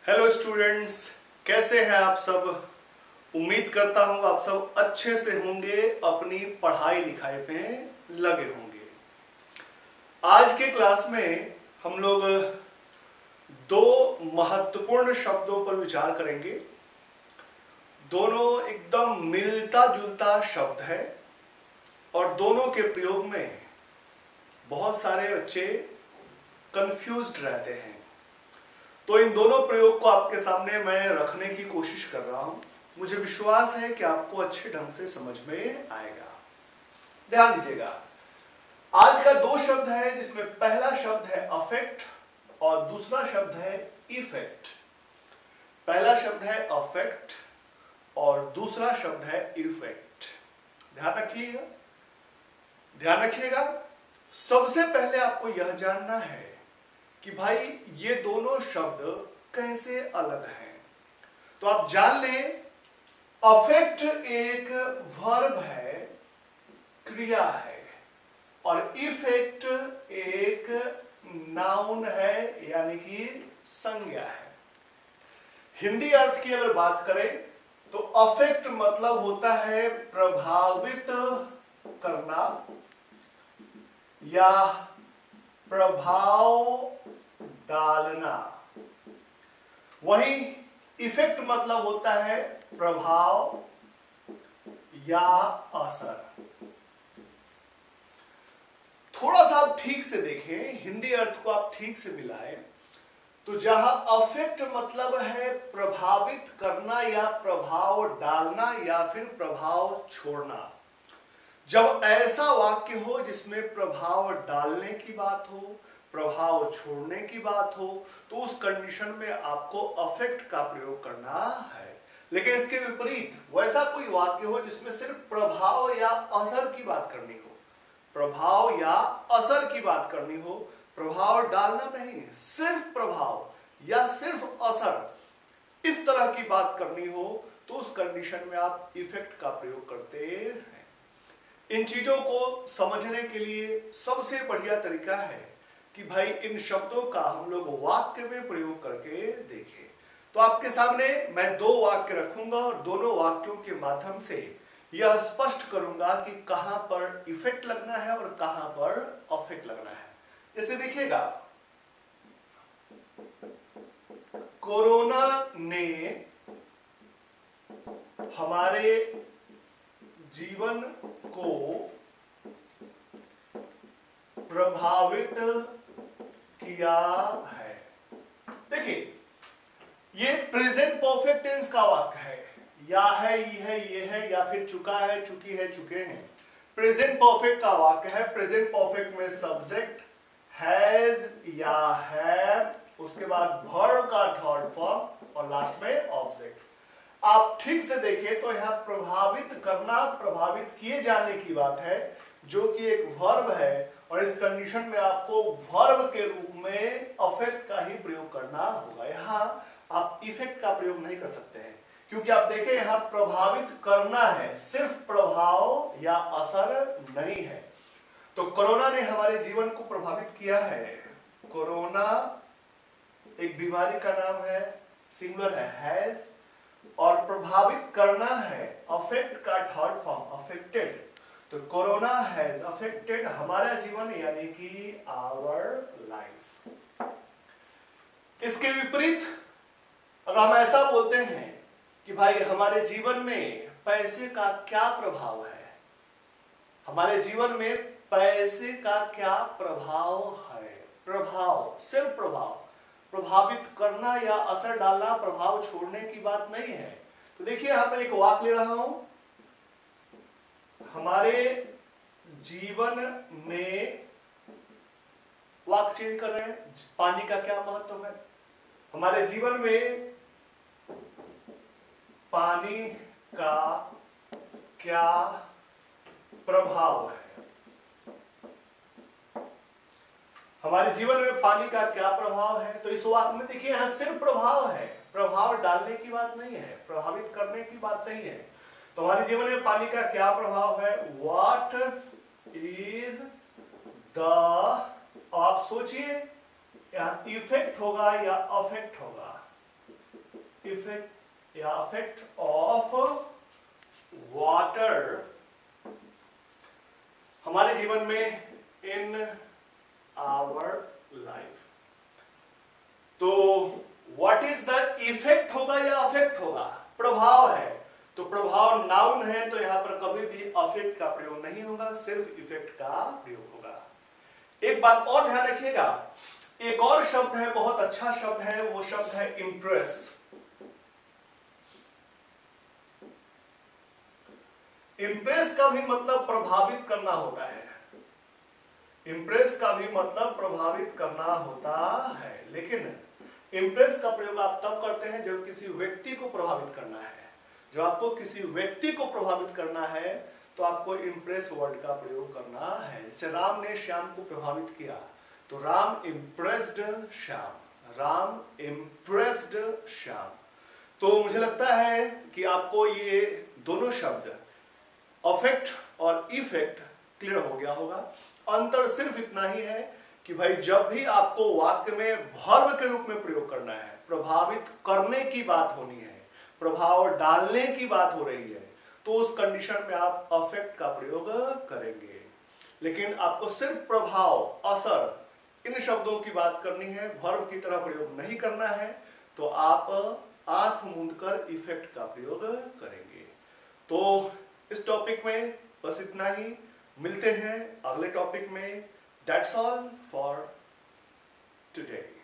Hello students, कैसे हैं आप सब। उम्मीद करता हूं आप सब अच्छे से होंगे, अपनी पढ़ाई लिखाई पे लगे होंगे। आज के क्लास में हम लोग दो महत्वपूर्ण शब्दों पर विचार करेंगे। दोनों एकदम मिलता जुलता शब्द है और दोनों के प्रयोग में बहुत सारे बच्चे कंफ्यूज्ड रहते हैं। तो इन दोनों प्रयोग को आपके सामने मैं रखने की कोशिश कर रहा हूं। मुझे विश्वास है कि आपको अच्छे ढंग से समझ में आएगा। ध्यान दीजिएगा, आज का दो शब्द है जिसमें पहला शब्द है अफेक्ट और दूसरा शब्द है इफेक्ट। पहला शब्द है अफेक्ट और दूसरा शब्द है इफेक्ट। ध्यान रखिएगा, ध्यान रखिएगा। सबसे पहले आपको यह जानना है कि भाई ये दोनों शब्द कैसे अलग हैं। तो आप जान लें, अफेक्ट एक वर्ब है, क्रिया है, और इफेक्ट एक नाउन है, यानी कि संज्ञा है। हिंदी अर्थ की अगर बात करें तो अफेक्ट मतलब होता है प्रभावित करना या प्रभाव डालना। वहीं इफेक्ट मतलब होता है प्रभाव या असर। थोड़ा सा आप ठीक से देखें, हिंदी अर्थ को आप ठीक से मिलाएं तो जहां अफेक्ट मतलब है प्रभावित करना या प्रभाव डालना या फिर प्रभाव छोड़ना, जब ऐसा वाक्य हो जिसमें प्रभाव डालने की बात हो, प्रभाव छोड़ने की बात हो, तो उस कंडीशन में आपको अफेक्ट का प्रयोग करना है। लेकिन इसके विपरीत वैसा कोई वाक्य हो जिसमें सिर्फ प्रभाव या असर की बात करनी हो, प्रभाव या असर की बात करनी हो, प्रभाव डालना नहीं, सिर्फ प्रभाव या सिर्फ असर, इस तरह की बात करनी हो, तो उस कंडीशन में आप इफेक्ट का प्रयोग करते हैं। इन चीजों को समझने के लिए सबसे बढ़िया तरीका है कि भाई इन शब्दों का हम लोग वाक्य में प्रयोग करके देखें। तो आपके सामने मैं दो वाक्य रखूंगा और दोनों वाक्यों के माध्यम से यह स्पष्ट करूंगा कि कहां पर इफेक्ट लगना है और कहां पर अफेक्ट लगना है। जैसे देखिएगा, कोरोना ने हमारे जीवन को प्रभावित किया है। देखिए, ये प्रेजेंट परफेक्ट टेंस का वाक्य है, या है, ये है, या फिर चुका है, चुकी है, चुके हैं। प्रेजेंट परफेक्ट का वाक्य है। प्रेजेंट परफेक्ट में सब्जेक्ट हैज या हैव, उसके बाद वर्ब का थर्ड फॉर्म और लास्ट में ऑब्जेक्ट। आप ठीक से देखिए तो यहां प्रभावित करना, प्रभावित किए जाने की बात है, जो कि एक वर्ब है, और इस कंडीशन में आपको वर्ब के रूप में अफेक्ट का ही प्रयोग करना होगा। यहां आप इफेक्ट का प्रयोग नहीं कर सकते हैं, क्योंकि आप देखें यहां प्रभावित करना है, सिर्फ प्रभाव या असर नहीं है। तो कोरोना ने हमारे जीवन को प्रभावित किया है। कोरोना एक बीमारी का नाम है, सिंगुलर है, हैज, और प्रभावित करना है, अफेक्ट का थर्ड फॉर्म, अफेक्टेड। तो कोरोना हैज अफेक्टेड हमारा जीवन, यानी कि आवर लाइफ। इसके विपरीत अगर हम ऐसा बोलते हैं कि भाई हमारे जीवन में पैसे का क्या प्रभाव है, हमारे जीवन में पैसे का क्या प्रभाव है, प्रभाव, सिर्फ प्रभाव, प्रभावित करना या असर डालना, प्रभाव छोड़ने की बात नहीं है। तो देखिए यहां पर एक वाक्य ले रहा हूं, हमारे जीवन में, वाक्य चेंज कर रहे हैं, पानी का क्या महत्व है, हमारे जीवन में पानी का क्या प्रभाव है, हमारे जीवन में पानी का क्या प्रभाव है। तो इस वाक्य में देखिए यहां सिर्फ प्रभाव है, प्रभाव डालने की बात नहीं है, प्रभावित करने की बात नहीं है। तो हमारे जीवन में पानी का क्या प्रभाव है, व्हाट इज द, आप सोचिए यहां इफेक्ट होगा या अफेक्ट होगा, इफेक्ट या इफेक्ट ऑफ वाटर हमारे जीवन में इन आवर लाइफ। तो व्हाट इज द इफेक्ट होगा या अफेक्ट होगा? प्रभाव है, तो प्रभाव नाउन है, तो यहां पर कभी भी अफेक्ट का प्रयोग नहीं होगा, सिर्फ इफेक्ट का प्रयोग होगा। एक बात और ध्यान रखिएगा, एक और शब्द है, बहुत अच्छा शब्द है, वो शब्द है इम्प्रेस। इम्प्रेस का भी मतलब प्रभावित करना होता है। इम्प्रेस का भी मतलब प्रभावित करना होता है, लेकिन इम्प्रेस का प्रयोग आप तब करते हैं जब किसी व्यक्ति को प्रभावित करना है। जब आपको किसी व्यक्ति को प्रभावित करना है तो आपको इम्प्रेस वर्ड का प्रयोग करना है। जैसे राम ने श्याम को प्रभावित किया, तो राम इम्प्रेस्ड श्याम, राम इम्प्रेस्ड श्याम। तो मुझे लगता है कि आपको ये दोनों शब्द अफेक्ट और इफेक्ट क्लियर हो गया होगा। अंतर सिर्फ इतना ही है कि भाई जब भी आपको वाक्य में वर्ब के रूप में प्रयोग करना है, प्रभावित करने की बात होनी है, प्रभाव डालने की बात हो रही है, तो उस कंडीशन में आप अफेक्ट का प्रयोग करेंगे। लेकिन आपको सिर्फ प्रभाव, असर, इन शब्दों की बात करनी है, वर्ब की तरह प्रयोग नहीं करना है, तो आप आंख मूंदकर इफेक्ट का प्रयोग करेंगे। तो इस टॉपिक में बस इतना ही, मिलते हैं अगले टॉपिक में। That's all for today.